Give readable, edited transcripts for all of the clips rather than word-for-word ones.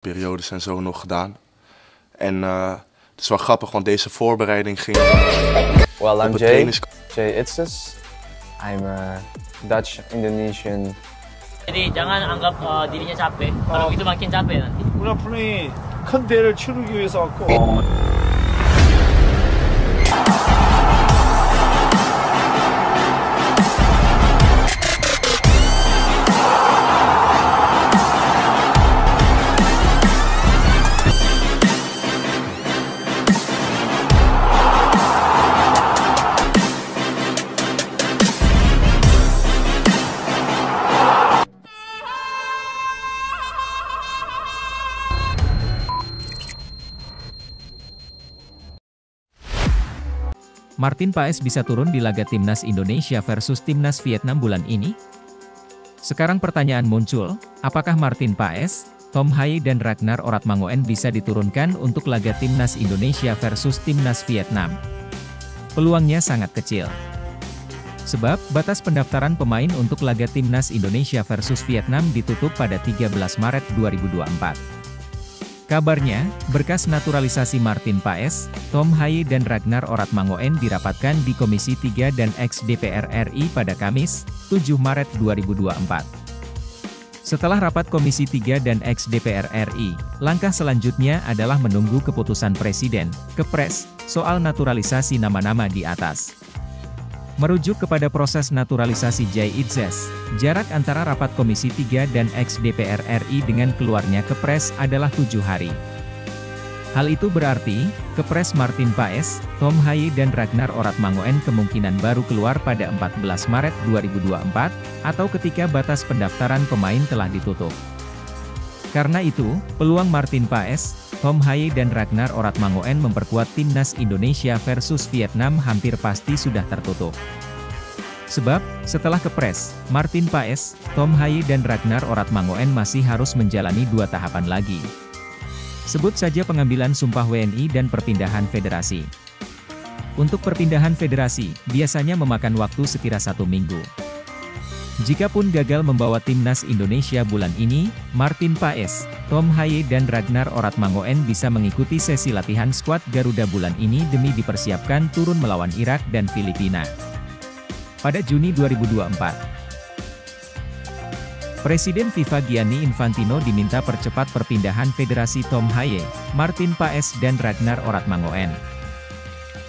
periodes en zo nog gedaan. En het is wel grappig, want deze voorbereiding ging Well, I'm op het Jay trainings... Itzes. I'm a Dutch-Indonesian. Jadi jangan anggap dirinya capek, kalau itu makin capek nanti. 문화프로이 큰 대회를 치르기 위해서 왔고. Martin Paes bisa turun di laga Timnas Indonesia versus Timnas Vietnam bulan ini? Sekarang pertanyaan muncul, apakah Martin Paes, Tom Haye dan Ragnar Oratmangoen bisa diturunkan untuk laga Timnas Indonesia versus Timnas Vietnam? Peluangnya sangat kecil. Sebab, batas pendaftaran pemain untuk laga Timnas Indonesia versus Vietnam ditutup pada 13 Maret 2024. Kabarnya, berkas naturalisasi Martin Paes, Tom Haye dan Ragnar Oratmangoen dirapatkan di Komisi 3 dan ex-DPR RI pada Kamis, 7 Maret 2024. Setelah rapat Komisi 3 dan ex-DPR RI, langkah selanjutnya adalah menunggu keputusan Presiden, Kepres, soal naturalisasi nama-nama di atas. Merujuk kepada proses naturalisasi Jay Itzes, jarak antara rapat Komisi 3 dan ex-DPR RI dengan keluarnya Kepres adalah 7 hari. Hal itu berarti, Kepres Martin Paes, Tom Haye dan Ragnar Oratmangoen kemungkinan baru keluar pada 14 Maret 2024, atau ketika batas pendaftaran pemain telah ditutup. Karena itu, peluang Martin Paes, Tom Haye dan Ragnar Oratmangoen memperkuat Timnas Indonesia versus Vietnam hampir pasti sudah tertutup. Sebab, setelah Kepres, Martin Paes, Tom Haye dan Ragnar Oratmangoen masih harus menjalani 2 tahapan lagi. Sebut saja pengambilan sumpah WNI dan perpindahan federasi. Untuk perpindahan federasi, biasanya memakan waktu sekira 1 minggu. Jikapun gagal membawa Timnas Indonesia bulan ini, Martin Paes, Tom Haye dan Ragnar Oratmangoen bisa mengikuti sesi latihan skuad Garuda bulan ini demi dipersiapkan turun melawan Irak dan Filipina pada Juni 2024. Presiden FIFA Gianni Infantino diminta percepat perpindahan federasi Tom Haye, Martin Paes dan Ragnar Oratmangoen.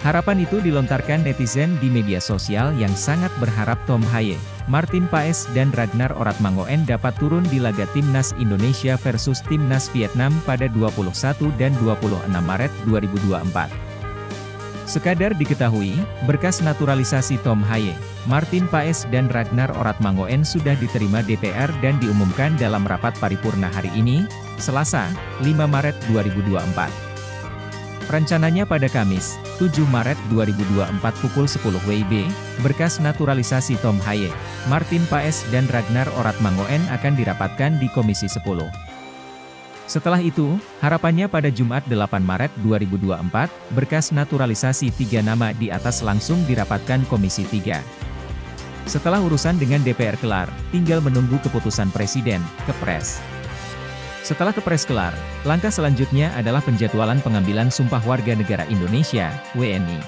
Harapan itu dilontarkan netizen di media sosial yang sangat berharap Tom Haye, Martin Paes dan Ragnar Oratmangoen dapat turun di laga Timnas Indonesia versus Timnas Vietnam pada 21 dan 26 Maret 2024. Sekadar diketahui, berkas naturalisasi Tom Haye, Martin Paes dan Ragnar Oratmangoen sudah diterima DPR dan diumumkan dalam rapat paripurna hari ini, Selasa, 5 Maret 2024. Rencananya pada Kamis, 7 Maret 2024 pukul 10 WIB, berkas naturalisasi Tom Haye, Martin Paes dan Ragnar Oratmangoen akan dirapatkan di Komisi 10. Setelah itu, harapannya pada Jumat 8 Maret 2024, berkas naturalisasi 3 nama di atas langsung dirapatkan Komisi 3. Setelah urusan dengan DPR kelar, tinggal menunggu keputusan Presiden, Kepres. Setelah Kepres kelar, langkah selanjutnya adalah penjadwalan pengambilan sumpah warga negara Indonesia, WNI.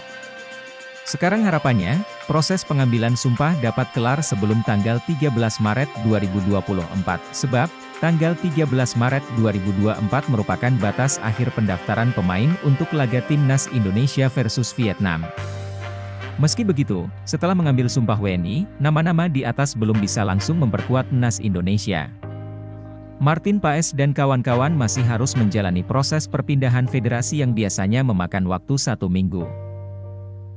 Sekarang harapannya, proses pengambilan sumpah dapat kelar sebelum tanggal 13 Maret 2024, sebab, tanggal 13 Maret 2024 merupakan batas akhir pendaftaran pemain untuk laga Timnas Indonesia versus Vietnam. Meski begitu, setelah mengambil sumpah WNI, nama-nama di atas belum bisa langsung memperkuat Timnas Indonesia. Martin Paes dan kawan-kawan masih harus menjalani proses perpindahan federasi yang biasanya memakan waktu 1 minggu.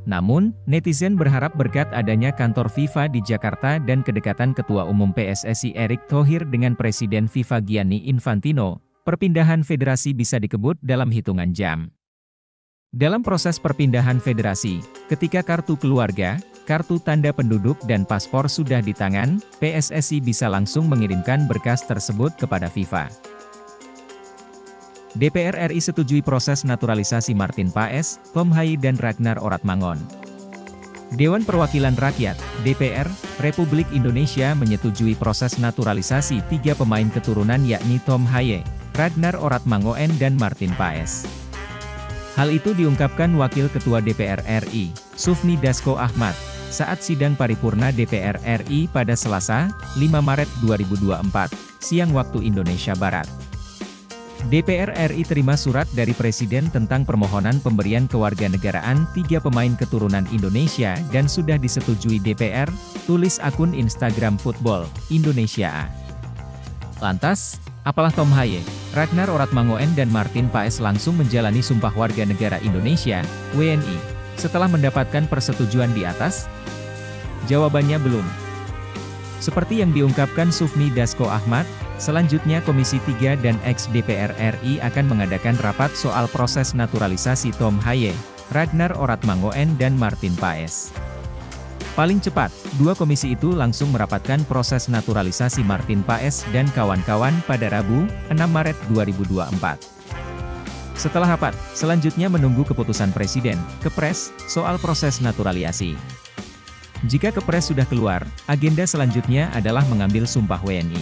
Namun, netizen berharap berkat adanya kantor FIFA di Jakarta dan kedekatan Ketua Umum PSSI Erick Thohir dengan Presiden FIFA Gianni Infantino, perpindahan federasi bisa dikebut dalam hitungan jam. Dalam proses perpindahan federasi, ketika kartu keluarga, kartu tanda penduduk dan paspor sudah di tangan, PSSI bisa langsung mengirimkan berkas tersebut kepada FIFA. DPR RI setujui proses naturalisasi Martin Paes, Tom Haye dan Ragnar Oratmangoen. Dewan Perwakilan Rakyat, DPR, Republik Indonesia menyetujui proses naturalisasi 3 pemain keturunan yakni Tom Haye, Ragnar Oratmangoen dan Martin Paes. Hal itu diungkapkan Wakil Ketua DPR RI, Sufmi Dasko Ahmad, saat sidang paripurna DPR RI pada Selasa, 5 Maret 2024, siang waktu Indonesia Barat. DPR RI terima surat dari Presiden tentang permohonan pemberian kewarganegaraan 3 pemain keturunan Indonesia dan sudah disetujui DPR, tulis akun Instagram Football Indonesia A. Lantas, apalah Tom Haye, Ragnar Oratmangoen dan Martin Paes langsung menjalani Sumpah Warga Negara Indonesia, WNI, setelah mendapatkan persetujuan di atas? Jawabannya belum. Seperti yang diungkapkan Sufmi Dasko Ahmad, selanjutnya Komisi 3 dan ex-DPR RI akan mengadakan rapat soal proses naturalisasi Tom Haye, Ragnar Oratmangoen dan Martin Paes. Paling cepat, 2 komisi itu langsung merapatkan proses naturalisasi Martin Paes dan kawan-kawan pada Rabu, 6 Maret 2024. Setelah rapat, selanjutnya menunggu keputusan Presiden, Kepres, soal proses naturalisasi. Jika Kepres sudah keluar, agenda selanjutnya adalah mengambil sumpah WNI.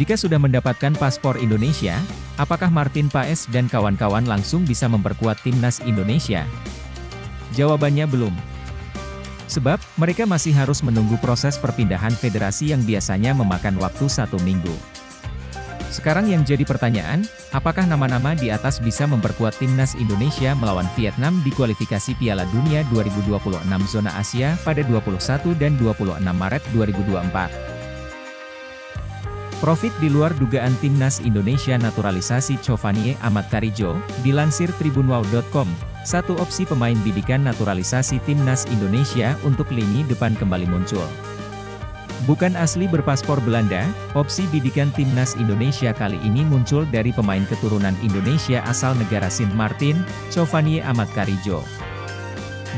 Jika sudah mendapatkan paspor Indonesia, apakah Martin Paes dan kawan-kawan langsung bisa memperkuat timnas Indonesia? Jawabannya belum. Sebab, mereka masih harus menunggu proses perpindahan federasi yang biasanya memakan waktu 1 minggu. Sekarang yang jadi pertanyaan, apakah nama-nama di atas bisa memperkuat timnas Indonesia melawan Vietnam di kualifikasi Piala Dunia 2026 zona Asia pada 21 dan 26 Maret 2024? Profit di luar dugaan timnas Indonesia naturalisasi Chovanie Amat Karijo, dilansir tribunwow.com, satu opsi pemain bidikan naturalisasi timnas Indonesia untuk lini depan kembali muncul. Bukan asli berpaspor Belanda, opsi bidikan timnas Indonesia kali ini muncul dari pemain keturunan Indonesia asal negara Sint Maarten, Chovanie Amat Karijo.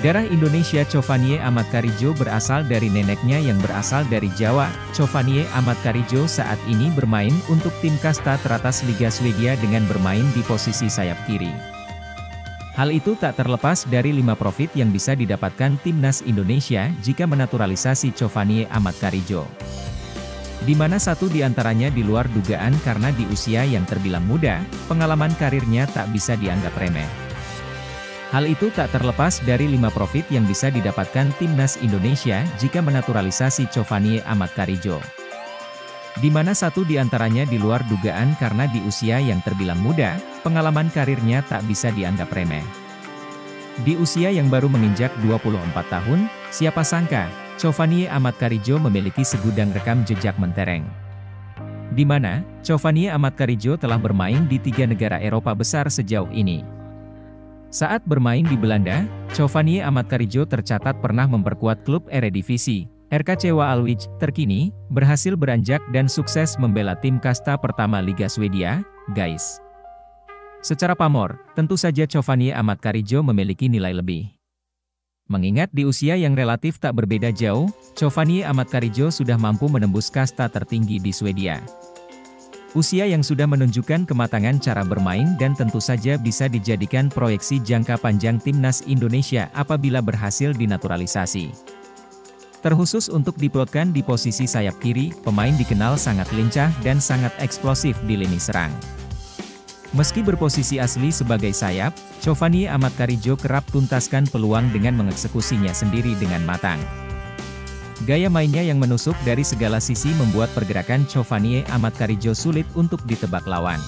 Darah Indonesia Chovanie Amat Karijo berasal dari neneknya yang berasal dari Jawa. Chovanie Amat Karijo saat ini bermain untuk tim kasta teratas Liga Swedia dengan bermain di posisi sayap kiri. Hal itu tak terlepas dari 5 profit yang bisa didapatkan timnas Indonesia jika menaturalisasi Chovanie Amat Karijo. Di mana 1 diantaranya di luar dugaan karena di usia yang terbilang muda, pengalaman karirnya tak bisa dianggap remeh. Hal itu tak terlepas dari 5 profit yang bisa didapatkan timnas Indonesia jika menaturalisasi Chovanie Amat Karijo. Di mana 1 diantaranya di luar dugaan karena di usia yang terbilang muda, pengalaman karirnya tak bisa dianggap remeh. Di usia yang baru menginjak 24 tahun, siapa sangka, Chovanie Amat Karijo memiliki segudang rekam jejak mentereng. Di mana, Chovanie Amat Karijo telah bermain di 3 negara Eropa besar sejauh ini. Saat bermain di Belanda, Chovanie Amat Karijo tercatat pernah memperkuat klub Eredivisie, RKC Waalwijk, terkini, berhasil beranjak dan sukses membela tim kasta pertama Liga Swedia, GAIS. Secara pamor, tentu saja Chovanie Amat Karijo memiliki nilai lebih. Mengingat di usia yang relatif tak berbeda jauh, Chovanie Amat Karijo sudah mampu menembus kasta tertinggi di Swedia. Usia yang sudah menunjukkan kematangan cara bermain dan tentu saja bisa dijadikan proyeksi jangka panjang timnas Indonesia apabila berhasil dinaturalisasi. Terkhusus untuk diplotkan di posisi sayap kiri, pemain dikenal sangat lincah dan sangat eksplosif di lini serang. Meski berposisi asli sebagai sayap, Chovanie Amat Karijo kerap tuntaskan peluang dengan mengeksekusinya sendiri dengan matang. Gaya mainnya yang menusuk dari segala sisi membuat pergerakan Chovanie Amat Karijo sulit untuk ditebak lawan.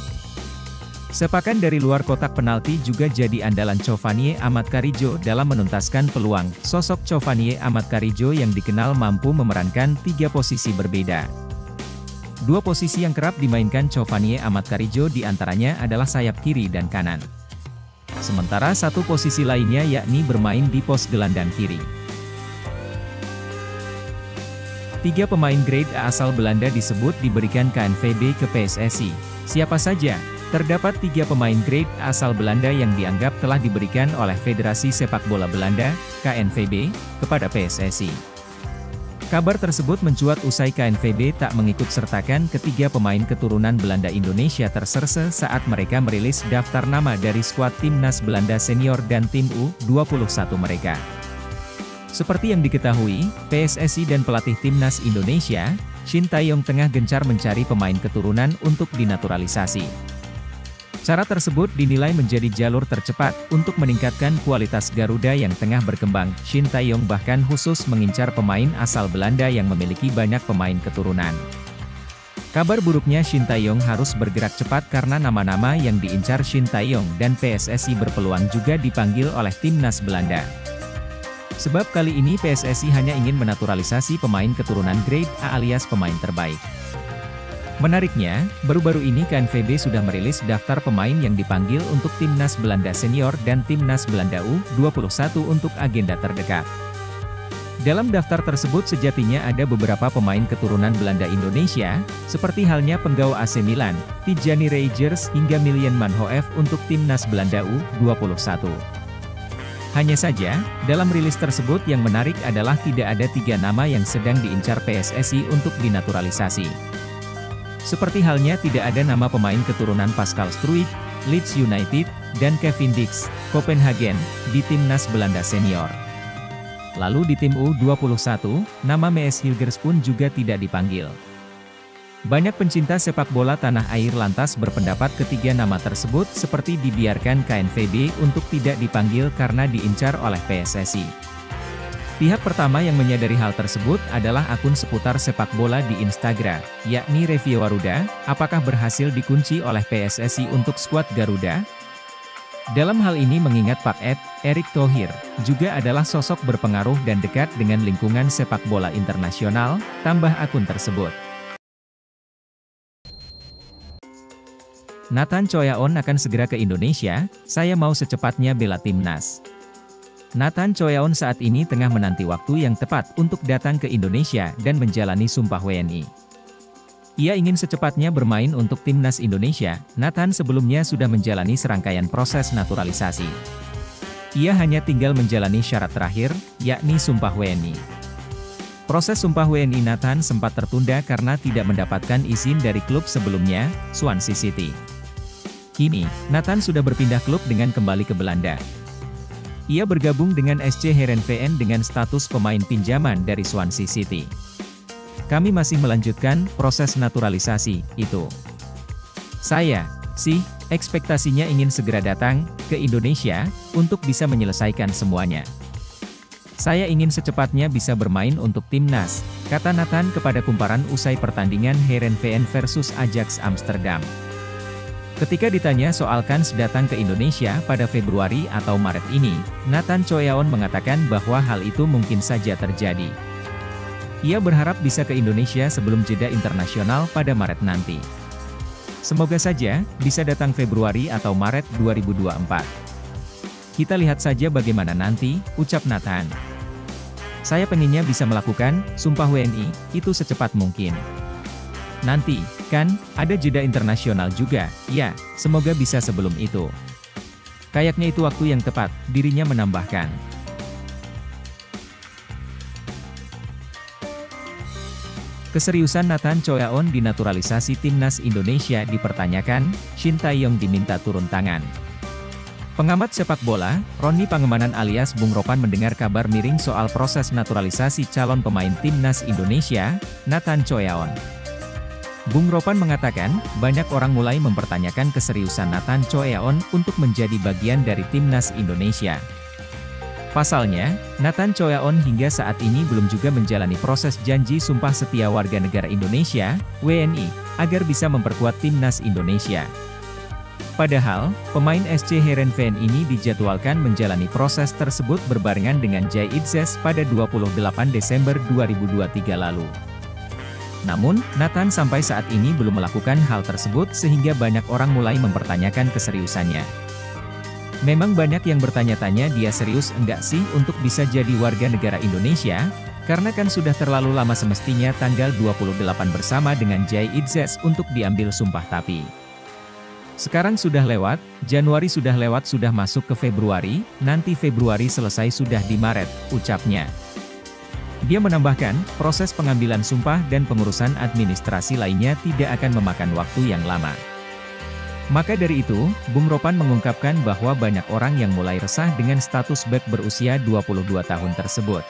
Sepakan dari luar kotak penalti juga jadi andalan Chovanie Amat Karijo dalam menuntaskan peluang. Sosok Chovanie Amat Karijo yang dikenal mampu memerankan 3 posisi berbeda. 2 posisi yang kerap dimainkan Chovanie Amat Karijo diantaranya adalah sayap kiri dan kanan. Sementara 1 posisi lainnya yakni bermain di pos gelandang kiri. 3 pemain grade A asal Belanda disebut diberikan KNVB ke PSSI. Siapa saja? Terdapat 3 pemain grade A asal Belanda yang dianggap telah diberikan oleh Federasi Sepak Bola Belanda, KNVB, kepada PSSI. Kabar tersebut mencuat usai KNVB tak mengikut sertakan ketiga pemain keturunan Belanda Indonesia terserse saat mereka merilis daftar nama dari skuad timnas Belanda senior dan tim U21 mereka. Seperti yang diketahui, PSSI dan pelatih timnas Indonesia, Shin Tae-yong tengah gencar mencari pemain keturunan untuk dinaturalisasi. Cara tersebut dinilai menjadi jalur tercepat untuk meningkatkan kualitas Garuda yang tengah berkembang. Shin Tae-yong bahkan khusus mengincar pemain asal Belanda yang memiliki banyak pemain keturunan. Kabar buruknya Shin Tae-yong harus bergerak cepat karena nama-nama yang diincar Shin Tae-yong dan PSSI berpeluang juga dipanggil oleh timnas Belanda. Sebab kali ini PSSI hanya ingin menaturalisasi pemain keturunan grade A alias pemain terbaik. Menariknya, baru-baru ini KNVB sudah merilis daftar pemain yang dipanggil untuk timnas Belanda senior dan timnas Belanda U21 untuk agenda terdekat. Dalam daftar tersebut sejatinya ada beberapa pemain keturunan Belanda Indonesia, seperti halnya penggawa AC Milan, Tijani Reijers hingga Miljan Manhoef untuk timnas Belanda U21. Hanya saja, dalam rilis tersebut yang menarik adalah tidak ada 3 nama yang sedang diincar PSSI untuk dinaturalisasi. Seperti halnya tidak ada nama pemain keturunan Pascal Struijk, Leeds United, dan Kevin Dix, Copenhagen, di timnas Belanda senior. Lalu di tim U21, nama Mees Hilgers pun juga tidak dipanggil. Banyak pencinta sepak bola tanah air lantas berpendapat ketiga nama tersebut seperti dibiarkan KNVB untuk tidak dipanggil karena diincar oleh PSSI. Pihak pertama yang menyadari hal tersebut adalah akun seputar sepak bola di Instagram, yakni Revio Waruda. Apakah berhasil dikunci oleh PSSI untuk skuad Garuda? Dalam hal ini mengingat Pak Erick Thohir, juga adalah sosok berpengaruh dan dekat dengan lingkungan sepak bola internasional, tambah akun tersebut. Nathan Choyaon akan segera ke Indonesia, saya mau secepatnya bela timnas. Nathan Choyaon saat ini tengah menanti waktu yang tepat untuk datang ke Indonesia dan menjalani sumpah WNI. Ia ingin secepatnya bermain untuk timnas Indonesia. Nathan sebelumnya sudah menjalani serangkaian proses naturalisasi. Ia hanya tinggal menjalani syarat terakhir, yakni sumpah WNI. Proses sumpah WNI Nathan sempat tertunda karena tidak mendapatkan izin dari klub sebelumnya, Swansea City. Kini, Nathan sudah berpindah klub dengan kembali ke Belanda. Ia bergabung dengan SC Heerenveen dengan status pemain pinjaman dari Swansea City. Kami masih melanjutkan proses naturalisasi itu. Saya sih, ekspektasinya ingin segera datang ke Indonesia untuk bisa menyelesaikan semuanya. Saya ingin secepatnya bisa bermain untuk timnas, kata Nathan kepada Kumparan usai pertandingan Heerenveen versus Ajax Amsterdam. Ketika ditanya soal kans datang ke Indonesia pada Februari atau Maret ini, Nathan Choyaon mengatakan bahwa hal itu mungkin saja terjadi. Ia berharap bisa ke Indonesia sebelum jeda internasional pada Maret nanti. Semoga saja, bisa datang Februari atau Maret 2024. Kita lihat saja bagaimana nanti, ucap Nathan. Saya pengennya bisa melakukan sumpah WNI itu secepat mungkin. Nanti, kan, ada jeda internasional juga, ya, semoga bisa sebelum itu. Kayaknya itu waktu yang tepat, dirinya menambahkan. Keseriusan Nathan Choyaon di naturalisasi timnas Indonesia dipertanyakan, Shin Tae-yong diminta turun tangan. Pengamat sepak bola, Roni Pangemanan alias Bung Ropan mendengar kabar miring soal proses naturalisasi calon pemain timnas Indonesia, Nathan Choyaon. Bung Ropan mengatakan, banyak orang mulai mempertanyakan keseriusan Nathan Choyaon untuk menjadi bagian dari timnas Indonesia. Pasalnya, Nathan Choyaon hingga saat ini belum juga menjalani proses janji sumpah setia warga negara Indonesia, WNI, agar bisa memperkuat timnas Indonesia. Padahal, pemain SC Heerenveen ini dijadwalkan menjalani proses tersebut berbarengan dengan Jay Itzes pada 28 Desember 2023 lalu. Namun, Nathan sampai saat ini belum melakukan hal tersebut sehingga banyak orang mulai mempertanyakan keseriusannya. Memang banyak yang bertanya-tanya dia serius enggak sih untuk bisa jadi warga negara Indonesia, karena kan sudah terlalu lama semestinya tanggal 28 bersama dengan Jay Itzes untuk diambil sumpah tapi. Sekarang sudah lewat, Januari sudah lewat sudah masuk ke Februari, nanti Februari selesai sudah di Maret, ucapnya. Dia menambahkan, proses pengambilan sumpah dan pengurusan administrasi lainnya tidak akan memakan waktu yang lama. Maka dari itu, Bung Ropan mengungkapkan bahwa banyak orang yang mulai resah dengan status bek berusia 22 tahun tersebut.